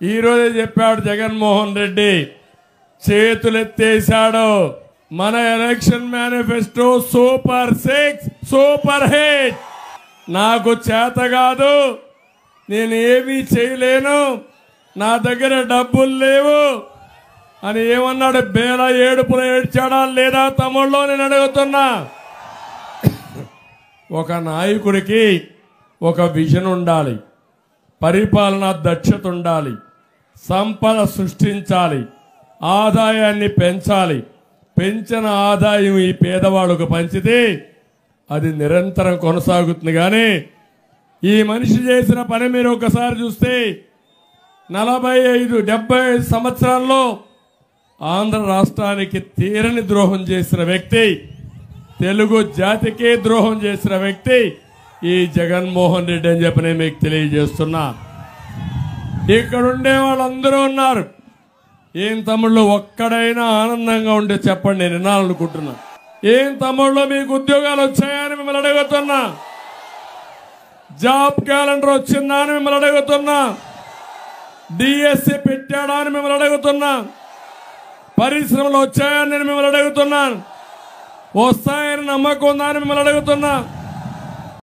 ఈ రోజే చెప్పాడు జగన్మోహన్ రెడ్డి, చేతులెత్తేశాడు. మన election manifesto super 6 super hit. నాకు చేత కాదు, నేను ఏమీ చేయలేను, నా దగ్గర డబ్బులు లేవు అని ఏమన్నాడు? బేల ఏడుపులు ఏడ్చాడా లేదా తమ్ముళ్ళు? నేను అడుగుతున్నా. ఒక నాయకుడికి ఒక విజన్ ఉండాలి, పరిపాలనా దక్షత ఉండాలి, సంపద సృష్టించాలి, ఆదాయాన్ని పెంచాలి. పెంచిన ఆదాయం ఈ పేదవాళ్ళకు పంచితే అది నిరంతరం కొనసాగుతుంది. కానీ ఈ మనిషి చేసిన పని మీరు ఒకసారి చూస్తే 45-70 సంవత్సరాల్లో ఆంధ్ర రాష్ట్రానికి తీరని ద్రోహం చేసిన వ్యక్తి, తెలుగు జాతికే ద్రోహం చేసిన వ్యక్తి ఈ జగన్మోహన్ రెడ్డి అని చెప్పి నేను మీకు తెలియజేస్తున్నా. ఇక్కడ ఉండే వాళ్ళందరూ ఉన్నారు. ఏం తమ్ముళ్ళు ఒక్కడైనా ఆనందంగా ఉంటే చెప్పండి, నేను వినాలనుకుంటున్నా. ఏం తమ్ముళ్ళు మీకు ఉద్యోగాలు వచ్చాయని మిమ్మల్ని అడుగుతున్నా. జాబ్ క్యాలెండర్ వచ్చిందా అని మిమ్మల్ని అడుగుతున్నా. డిఎస్సి పెట్టాడా అని మిమ్మల్ని అడుగుతున్నా. పరిశ్రమలు వచ్చాయని నేను మిమ్మల్ని అడుగుతున్నాను. వస్తాయని నమ్మకం ఉందా అని మిమ్మల్ని అడుగుతున్నా.